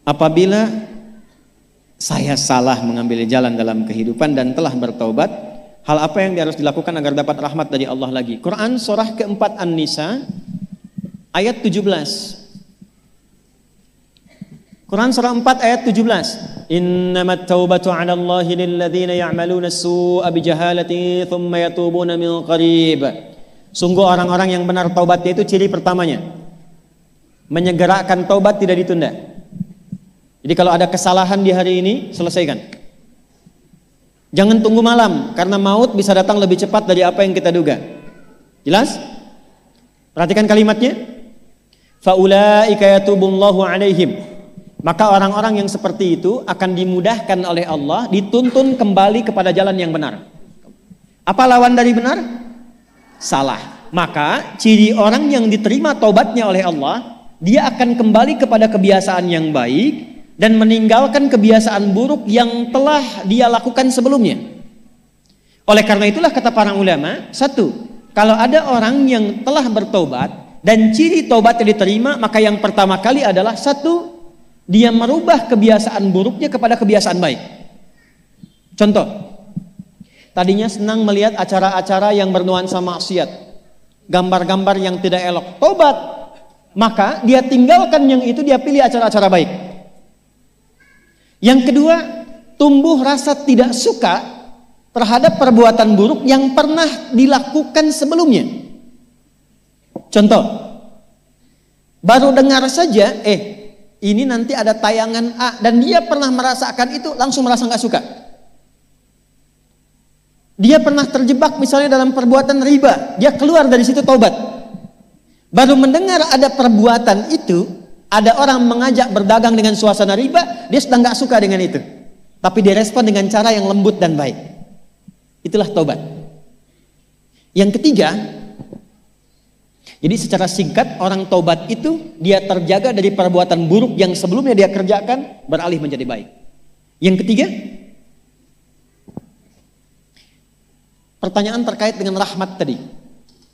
apabila saya salah mengambil jalan dalam kehidupan dan telah bertaubat, hal apa yang harus dilakukan agar dapat rahmat dari Allah lagi? Quran surah keempat An-Nisa ayat 17. Quran surah 4 ayat 17. Innamat taubatu 'ala Allahi lil ladzina ya'maluna as-su'a bi jahalati tsumma yatubuna min qarib. Sungguh orang-orang yang benar taubatnya itu ciri pertamanya, menyegerakan taubat, tidak ditunda. Jadi kalau ada kesalahan di hari ini, selesaikan. Jangan tunggu malam, karena maut bisa datang lebih cepat dari apa yang kita duga. Jelas? Perhatikan kalimatnya. Faulaika yatubullahu alaihim. Maka orang-orang yang seperti itu akan dimudahkan oleh Allah, dituntun kembali kepada jalan yang benar. Apa lawan dari benar? Salah. Maka ciri orang yang diterima taubatnya oleh Allah, dia akan kembali kepada kebiasaan yang baik dan meninggalkan kebiasaan buruk yang telah dia lakukan sebelumnya. Oleh karena itulah kata para ulama, satu, kalau ada orang yang telah bertobat dan ciri taubatnya diterima, maka yang pertama kali adalah satu, dia merubah kebiasaan buruknya kepada kebiasaan baik. Contoh, tadinya senang melihat acara-acara yang bernuansa maksiat, gambar-gambar yang tidak elok, tobat, maka dia tinggalkan yang itu, dia pilih acara-acara baik. Yang kedua, tumbuh rasa tidak suka terhadap perbuatan buruk yang pernah dilakukan sebelumnya. Contoh, baru dengar saja, ini nanti ada tayangan A, dan dia pernah merasakan itu, langsung merasa nggak suka. Dia pernah terjebak misalnya dalam perbuatan riba, dia keluar dari situ taubat. Baru mendengar ada perbuatan itu, ada orang mengajak berdagang dengan suasana riba, dia sedang nggak suka dengan itu, tapi dia respon dengan cara yang lembut dan baik. Itulah taubat. Yang ketiga, jadi secara singkat, orang taubat itu dia terjaga dari perbuatan buruk yang sebelumnya dia kerjakan, beralih menjadi baik. Yang ketiga, pertanyaan terkait dengan rahmat tadi.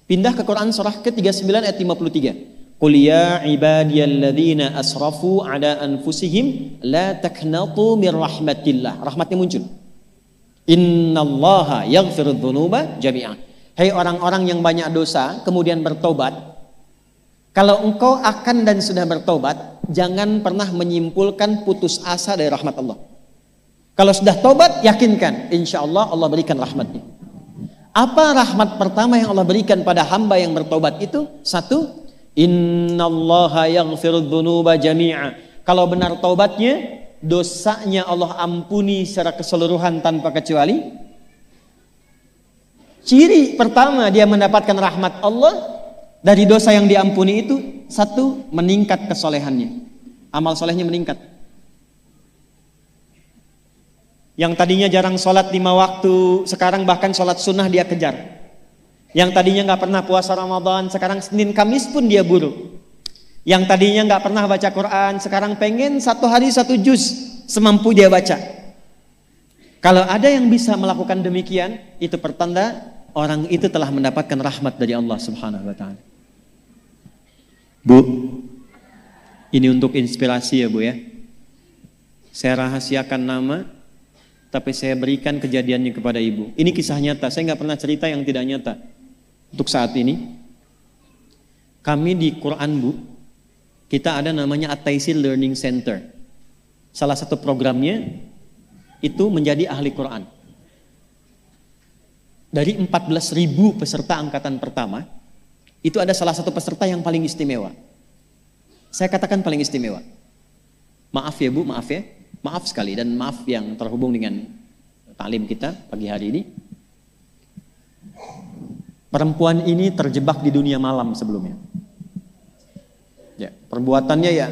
Pindah ke Quran surah ke-39 ayat 53. Qul ya ibadiyalladzina asrafu ala anfusihim la taqnatu mir rahmatillah. Rahmatnya muncul. Innallaha yaghfirudz dzunuba jami'an. Hai orang-orang yang banyak dosa kemudian bertobat, kalau engkau akan dan sudah bertobat, jangan pernah menyimpulkan putus asa dari rahmat Allah. Kalau sudah tobat, yakinkan insyaallah Allah berikan rahmatnya. Apa rahmat pertama yang Allah berikan pada hamba yang bertobat itu? Satu, innallaha yaghfirudz dzunuba jami'a. Kalau benar taubatnya, dosanya Allah ampuni secara keseluruhan tanpa kecuali. Ciri pertama dia mendapatkan rahmat Allah dari dosa yang diampuni itu, satu, meningkat kesolehannya, amal solehnya meningkat. Yang tadinya jarang sholat 5 waktu, sekarang bahkan sholat sunnah dia kejar. Yang tadinya nggak pernah puasa Ramadan, sekarang Senin Kamis pun dia buru. Yang tadinya nggak pernah baca Quran, sekarang pengen 1 hari 1 juz, semampu dia baca. Kalau ada yang bisa melakukan demikian, itu pertanda orang itu telah mendapatkan rahmat dari Allah Subhanahu wa Ta'ala. Bu, ini untuk inspirasi ya Bu ya. Saya rahasiakan nama, tapi saya berikan kejadiannya kepada Ibu. Ini kisah nyata, saya nggak pernah cerita yang tidak nyata. Untuk saat ini, kami di Quran Bu, kita ada namanya At-Taisir Learning Center. Salah satu programnya itu menjadi ahli Quran. Dari 14.000 peserta angkatan pertama, itu ada salah satu peserta yang paling istimewa. Saya katakan paling istimewa. Maaf ya Bu, maaf ya. Maaf sekali, dan maaf yang terhubung dengan taklim kita pagi hari ini. Perempuan ini terjebak di dunia malam sebelumnya. Ya, perbuatannya ya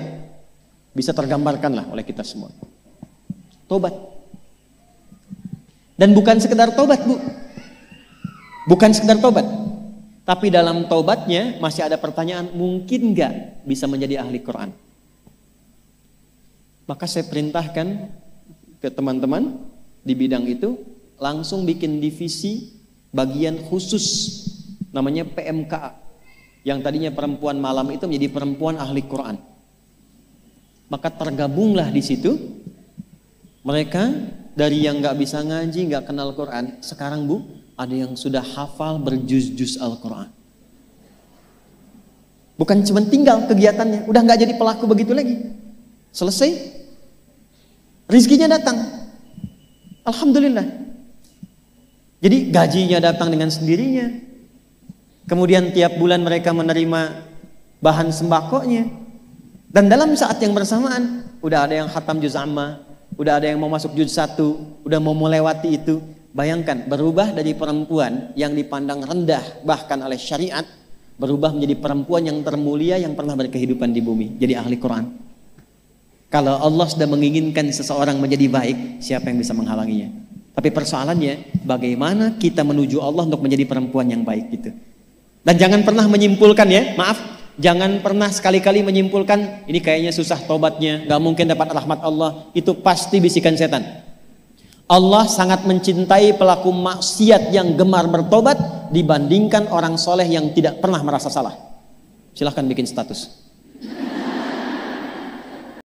bisa tergambarkan lah oleh kita semua. Tobat. Dan bukan sekedar tobat Bu. Bukan sekedar tobat. Tapi dalam tobatnya masih ada pertanyaan, mungkin gak bisa menjadi ahli Quran? Maka saya perintahkan ke teman-teman di bidang itu, langsung bikin divisi bagian khusus namanya PMKA. Yang tadinya perempuan malam itu menjadi perempuan ahli Quran. Maka tergabunglah di situ mereka dari yang nggak bisa ngaji, nggak kenal Quran. Sekarang Bu, ada yang sudah hafal berjuz-juz Al-Quran. Bukan cuma tinggal kegiatannya, udah nggak jadi pelaku begitu lagi. Selesai, rizkinya datang. Alhamdulillah. Jadi gajinya datang dengan sendirinya. Kemudian tiap bulan mereka menerima bahan sembakonya. Dan dalam saat yang bersamaan, udah ada yang khatam juz amma, udah ada yang mau masuk juz 1, udah mau melewati itu. Bayangkan, berubah dari perempuan yang dipandang rendah bahkan oleh syariat, berubah menjadi perempuan yang termulia yang pernah berkehidupan di bumi, jadi ahli Quran. Kalau Allah sudah menginginkan seseorang menjadi baik, siapa yang bisa menghalanginya? Tapi persoalannya, bagaimana kita menuju Allah untuk menjadi perempuan yang baik gitu. Dan jangan pernah menyimpulkan ya, maaf, jangan pernah sekali-kali menyimpulkan ini kayaknya susah tobatnya, gak mungkin dapat rahmat Allah. Itu pasti bisikan setan. Allah sangat mencintai pelaku maksiat yang gemar bertobat dibandingkan orang soleh yang tidak pernah merasa salah. Silahkan bikin status.